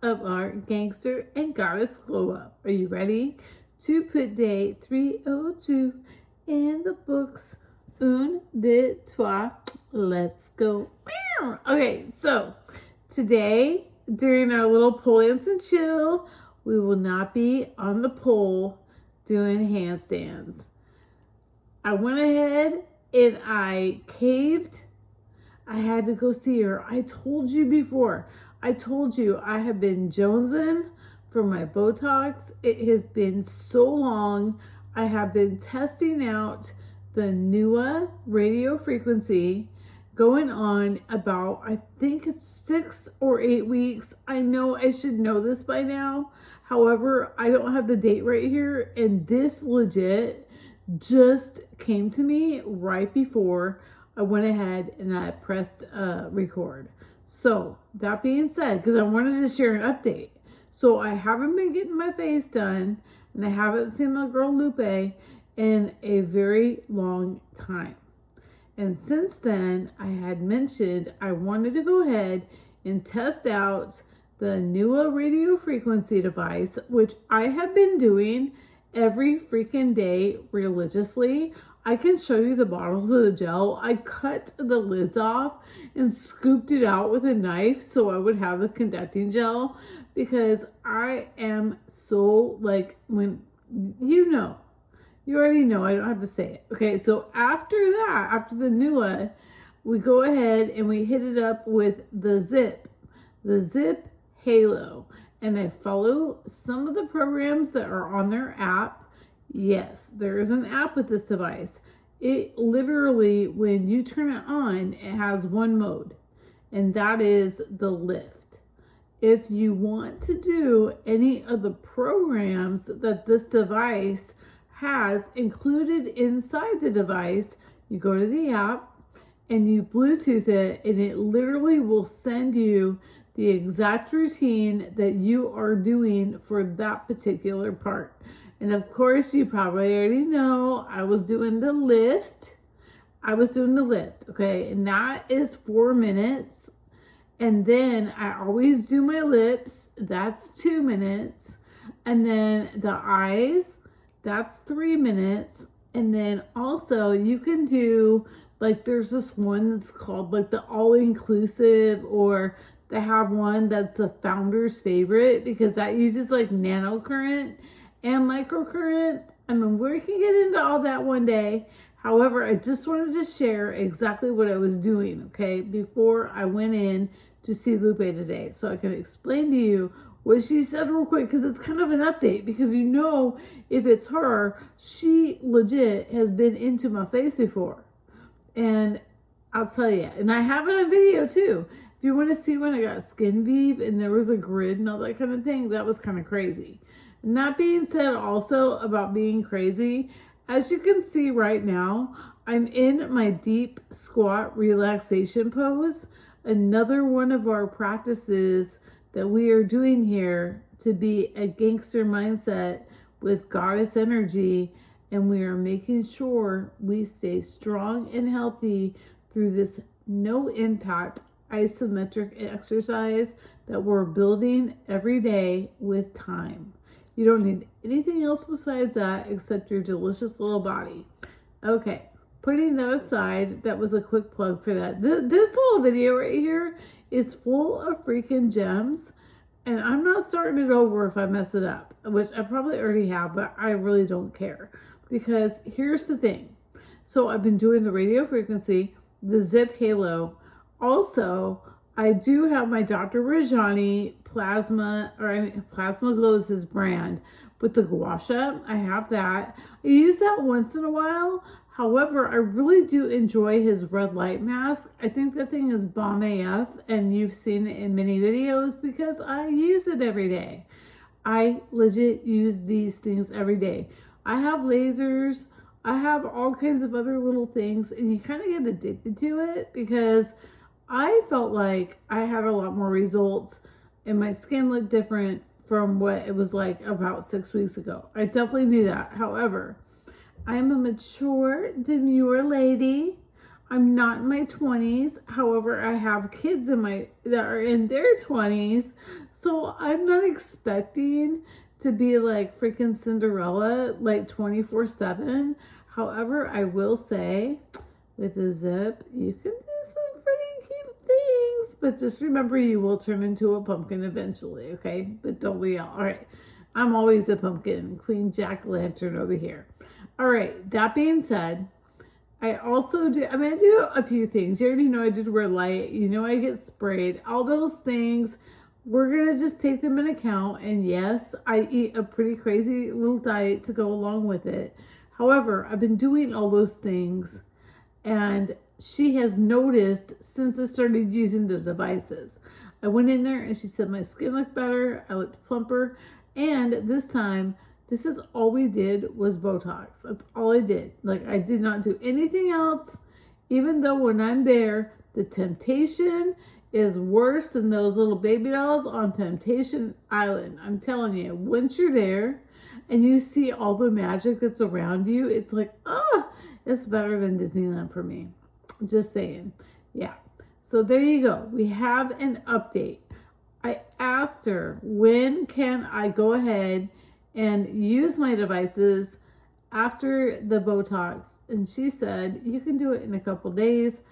of our Gangster and Goddess Glow Up. Are you ready to put day 302 in the books? Un, deux, trois, let's go. Okay, so today during our little pole dance and chill, we will not be on the pole doing handstands. I went ahead and I caved. I had to go see her. I told you before. I told you I have been jonesing for my Botox. It has been so long. I have been testing out the NUA radio frequency going on about, I think it's 6 or 8 weeks. I know I should know this by now. However, I don't have the date right here. And this legit just came to me right before I went ahead and I pressed record. So that being said, because I wanted to share an update. So I haven't been getting my face done and I haven't seen my girl Lupe in a very long time. And since then, I had mentioned I wanted to go ahead and test out the NUA radio frequency device, which I have been doing every freaking day religiously. I can show you the bottles of the gel. I cut the lids off and scooped it out with a knife so I would have the conducting gel, because I am so like, when you already know, I don't have to say it. Okay, so after that, after the NUA, we go ahead and we hit it up with the Zip Halo. And I follow some of the programs that are on their app. Yes, there is an app with this device. It literally, when you turn it on, it has one mode, and that is the lift. If you want to do any of the programs that this device has included inside the device, you go to the app and you Bluetooth it, and it literally will send you the exact routine that you are doing for that particular part. And of course, you probably already know I was doing the lift. Okay? And that is 4 minutes. And then I always do my lips. That's 2 minutes. And then the eyes, that's 3 minutes. And then also you can do, like, there's this one that's called like the all-inclusive, or they have one that's a founder's favorite because that uses like nanocurrent and microcurrent. I mean, we can get into all that one day. However, I just wanted to share exactly what I was doing, okay, before I went in to see Lupe today, so I can explain to you what she said real quick, because it's kind of an update, because if it's her, she legit has been into my face before. And I'll tell you, and I have it on video too. If you want to see when I got skin vive and there was a grid and all that kind of thing, that was kind of crazy. And that being said, also about being crazy, as you can see right now, I'm in my deep squat relaxation pose. Another one of our practices that we are doing here to be a gangster mindset with goddess energy. And we are making sure we stay strong and healthy through this no impact isometric exercise that we're building every day with time. You don't need anything else besides that except your delicious little body. Okay, putting that aside, that was a quick plug for that. This little video right here is full of freaking gems, and I'm not starting it over if I mess it up, which I probably already have, but I really don't care, because here's the thing. So I've been doing the radio frequency, the Zip Halo. Also, I do have my Dr. Rajani Plasma Glow is his brand, with the gua sha. I have that. I use that once in a while. However, I really do enjoy his red light mask. I think that thing is bomb AF, and you've seen it in many videos because I use it every day. I legit use these things every day. I have lasers. I have all kinds of other little things, and you kind of get addicted to it, because I felt like I had a lot more results and my skin looked different from what it was like about 6 weeks ago. I definitely knew that. However, I am a mature, demure lady. I'm not in my 20s. However, I have kids that are in their 20s. So I'm not expecting to be like freaking Cinderella, like 24/7. However, I will say with a zip, you can do some pretty cute things, but just remember you will turn into a pumpkin eventually, okay? But don't we all? All right. I'm always a pumpkin, Queen Jack-o'-lantern over here. All right. That being said, I also do, I do a few things. You already know I did wear light. You know I get sprayed. All those things, we're going to just take them in account. And yes, I eat a pretty crazy little diet to go along with it. However, I've been doing all those things. And she has noticed since I started using the devices. I went in there and she said my skin looked better. I looked plumper. And this time, this is all we did was Botox. That's all I did. Like, I did not do anything else, even though when I'm there, the temptation is worse than those little baby dolls on Temptation Island. I'm telling you, once you're there and you see all the magic that's around you, it's like, it's better than Disneyland for me. Just saying. Yeah. So there you go. We have an update. I asked her, when can I go ahead and use my devices after the Botox? And she said, you can do it in a couple days.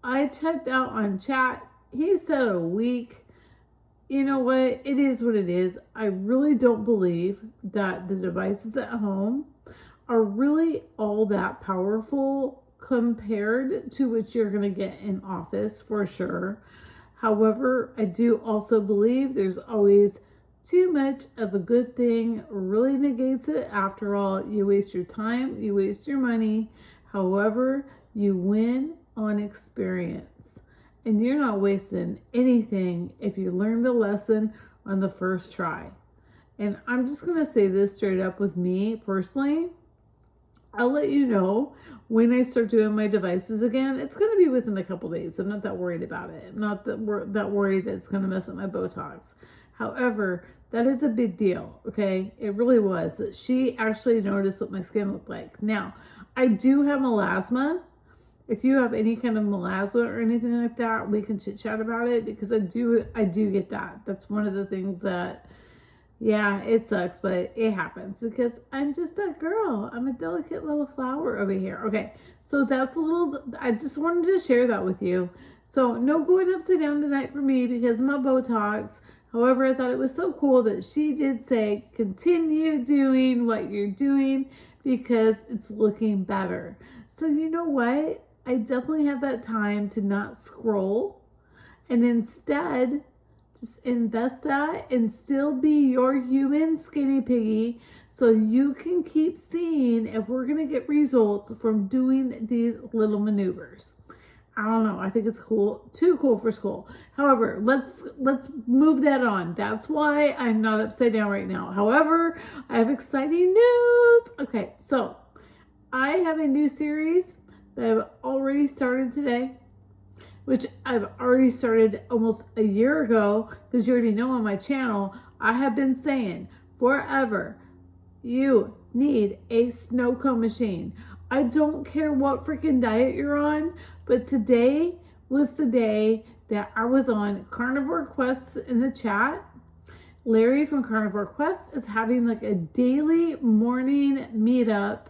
I checked out on chat. He said a week. You know what? It is what it is. I really don't believe that the devices at home are really all that powerful compared to what you're going to get in office for sure. However, I do also believe there's always too much of a good thing really negates it. After all, you waste your time, you waste your money. However, you win on experience. And you're not wasting anything if you learn the lesson on the first try. And I'm just going to say this straight up with me personally. I'll let you know when I start doing my devices again. It's going to be within a couple days. I'm not that worried about it. I'm not that worried that it's going to mess up my Botox. However, that is a big deal, okay? It really was. That she actually noticed what my skin looked like. Now, I do have melasma. If you have any kind of melasma or anything like that, we can chit chat about it because I do get that. That's one of the things that, yeah, it sucks, but it happens because I'm just that girl. I'm a delicate little flower over here. Okay, so that's a little, I just wanted to share that with you. So no going upside down tonight for me because of my Botox. However, I thought it was so cool that she did say, continue doing what you're doing because it's looking better. So you know what? I definitely have that time to not scroll and instead just invest that and still be your human skinny piggy so you can keep seeing if we're going to get results from doing these little maneuvers. I don't know. I think it's cool. Too cool for school. However, let's move that on. That's why I'm not upside down right now. However, I have exciting news. Okay, so I have a new series that I've already started today, which I've already started almost a year ago because you already know on my channel, I have been saying forever, you need a snow cone machine. I don't care what freaking diet you're on, but today was the day that I was on Carnivore Quests in the chat. Larry from Carnivore Quests is having like a daily morning meetup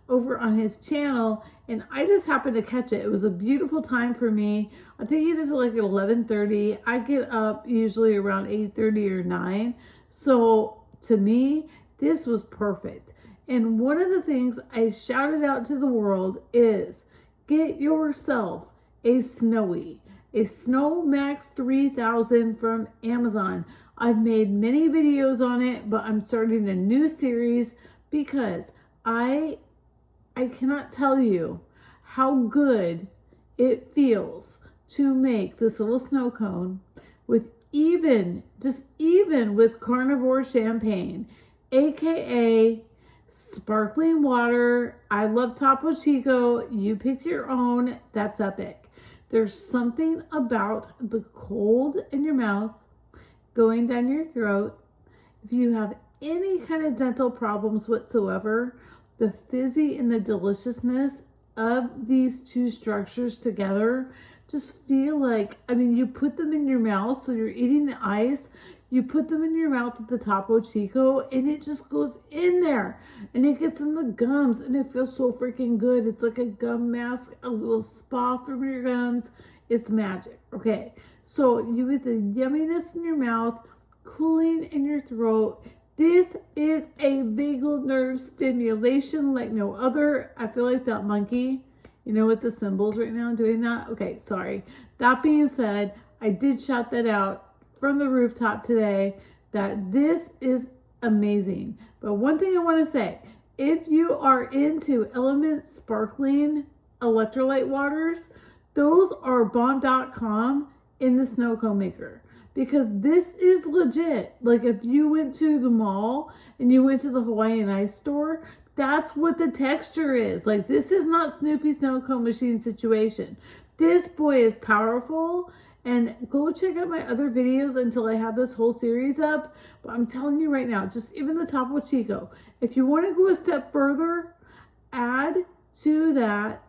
over on his channel, and I just happened to catch it. It was a beautiful time for me. I think he does it like at 11:30. I get up usually around 8:30 or 9. So to me, this was perfect. And one of the things I shouted out to the world is get yourself a Snowie, a Snow Max 3000 from Amazon. I've made many videos on it, but I'm starting a new series because I cannot tell you how good it feels to make this little snow cone with even with carnivore champagne, aka sparkling water. I love Topo Chico. You pick your own. That's epic. There's something about the cold in your mouth going down your throat. If you have any kind of dental problems whatsoever, the fizzy and the deliciousness of these two structures together just feel like, I mean, you put them in your mouth, so you're eating the ice. You put them in your mouth with the Topo Chico and it just goes in there and it gets in the gums and it feels so freaking good. It's like a gum mask, a little spa from your gums. It's magic. Okay, so you get the yumminess in your mouth, cooling in your throat. This is a vagal nerve stimulation like no other. I feel like that monkey, you know, with the cymbals right now doing that. Okay, sorry. That being said, I did shout that out from the rooftop today that this is amazing. But one thing I want to say, if you are into Element sparkling electrolyte waters, those are bomb.com in the snow cone maker. Because this is legit. Like if you went to the mall and you went to the Hawaiian Ice store, that's what the texture is. Like this is not Snoopy Snow Cone Machine situation. This boy is powerful. And go check out my other videos until I have this whole series up. But I'm telling you right now, just even the Topo Chico, if you want to go a step further, add to that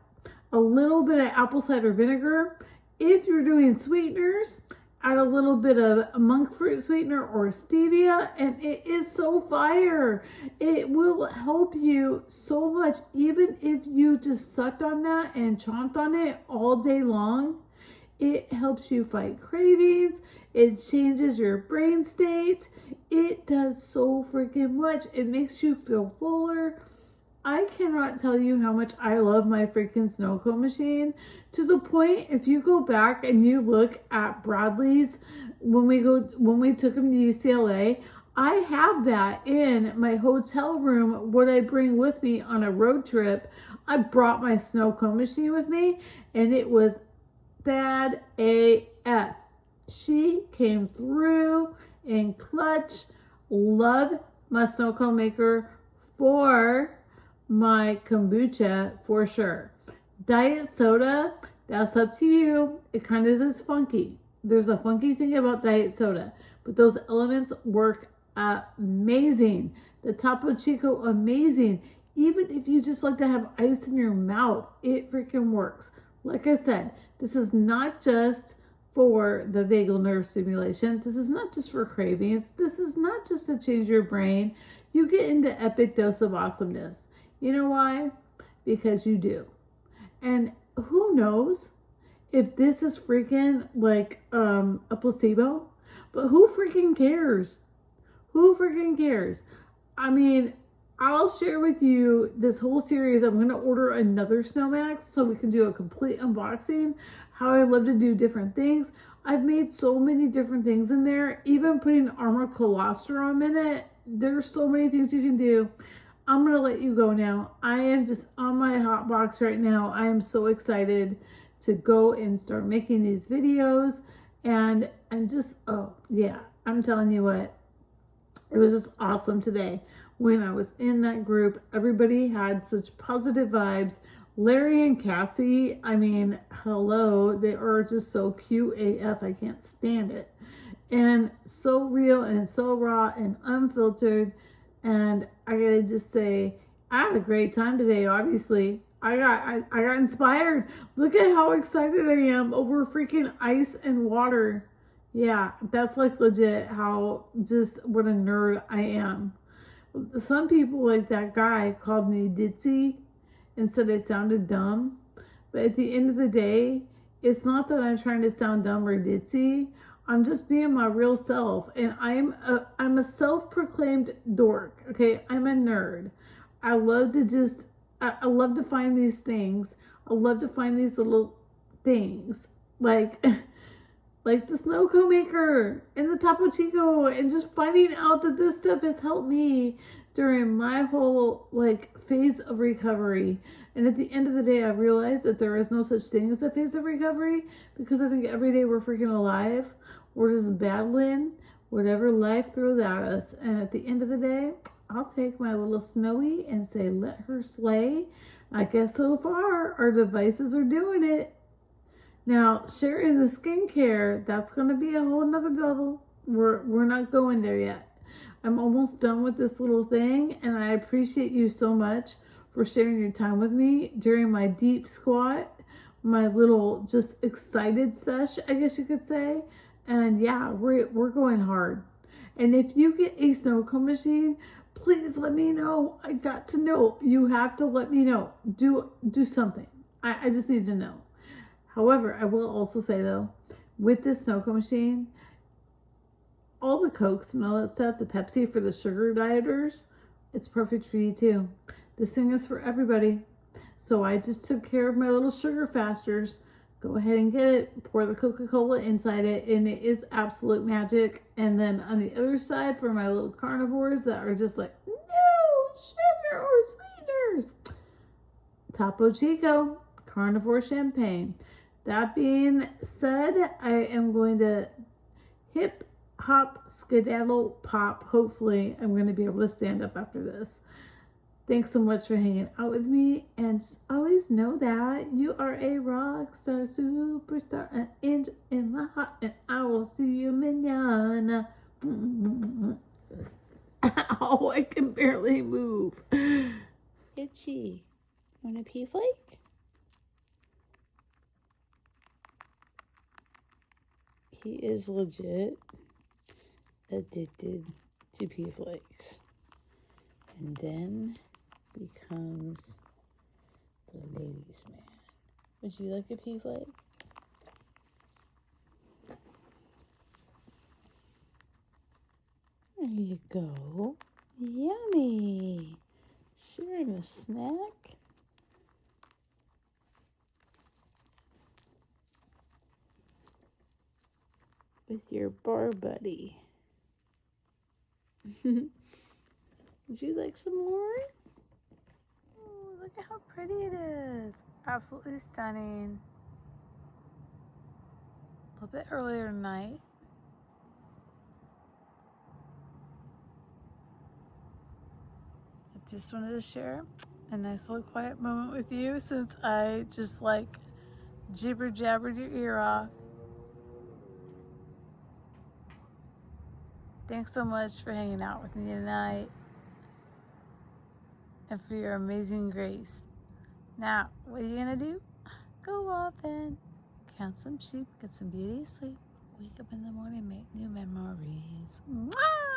a little bit of apple cider vinegar. If you're doing sweeteners, add a little bit of monk fruit sweetener or stevia, and it is so fire. It will help you so much, even if you just sucked on that and chomped on it all day long. It helps you fight cravings. It changes your brain state. It does so freaking much. It makes you feel fuller. I cannot tell you how much I love my freaking snow cone machine, to the point if you go back and you look at Bradley's when we took him to UCLA, I have that in my hotel room. What I bring with me on a road trip, I brought my snow cone machine with me, and it was bad AF. She came through in clutch. Love my snow cone maker for my kombucha for sure. Diet soda, that's up to you. It kind of is funky. There's a funky thing about diet soda, but those elements work amazing. The Topo Chico, amazing. Even if you just like to have ice in your mouth, it freaking works. Like I said, this is not just for the vagal nerve stimulation. This is not just for cravings. This is not just to change your brain. You get into epic dose of awesomeness. You know why? Because you do. And who knows if this is freaking like a placebo? But who freaking cares? Who freaking cares? I mean, I'll share with you this whole series. I'm going to order another Snowmax so we can do a complete unboxing. How I love to do different things. I've made so many different things in there. Even putting armor colostrum in it. There's so many things you can do. I'm going to let you go now. I am just on my hot box right now. I am so excited to go and start making these videos. And I'm just, oh yeah, I'm telling you what. It was just awesome today. When I was in that group, everybody had such positive vibes. Larry and Cassie, I mean, hello. They are just so cute AF. I can't stand it. And so real and so raw and unfiltered. And I gotta just say, I had a great time today, obviously. I got inspired. Look at how excited I am over freaking ice and water. Yeah, that's like legit how just what a nerd I am. Some people, like that guy, called me ditzy and said I sounded dumb. But at the end of the day, it's not that I'm trying to sound dumb or ditzy. I'm just being my real self. And I'm a self-proclaimed dork. Okay, I'm a nerd. I love to find these things. I love to find these little things. Like the snow cone maker and the Topo Chico, and just finding out that this stuff has helped me during my whole phase of recovery. And at the end of the day, I realized that there is no such thing as a phase of recovery, because I think every day we're freaking alive. We're just battling whatever life throws at us. And at the end of the day, I'll take my little Snowy and say, let her slay. I guess so far our devices are doing it. Now, sharing the skincare, that's going to be a whole nother level. We're not going there yet. I'm almost done with this little thing, and I appreciate you so much for sharing your time with me during my deep squat, my little just excited sesh, I guess you could say. And yeah, we're going hard. And if you get a snow cone machine, please let me know. I got to know. You have to let me know. Do something. I just need to know. However, I will also say though, with this snow cone machine, all the Cokes and all that stuff, the Pepsi for the sugar dieters, it's perfect for you too. This thing is for everybody. So I just took care of my little sugar fasters. Go ahead and get it. Pour the Coca-Cola inside it, and it is absolute magic. And then on the other side, for my little carnivores that are just like, no sugar or sweeteners, Topo Chico Carnivore Champagne. That being said, I am going to hip hop skedaddle pop. Hopefully I'm going to be able to stand up after this. Thanks so much for hanging out with me, and just always know that you are a rock star, superstar, an angel in my heart, and I will see you mañana. Oh, I can barely move. Itchy. Want a pea flake? He is legit addicted to pea flakes. And then becomes the ladies' man. Would you like a pea flake? There you go. Yummy. Sharing a snack. With your bar buddy. Would you like some more? Oh, look at how pretty it is. Absolutely stunning. A little bit earlier tonight. I just wanted to share a nice little quiet moment with you since I just like jibber jabbered your ear off. Thanks so much for hanging out with me tonight and for your amazing grace. Now, what are you gonna do? Go off and count some sheep, get some beauty sleep, wake up in the morning, make new memories. Mwah!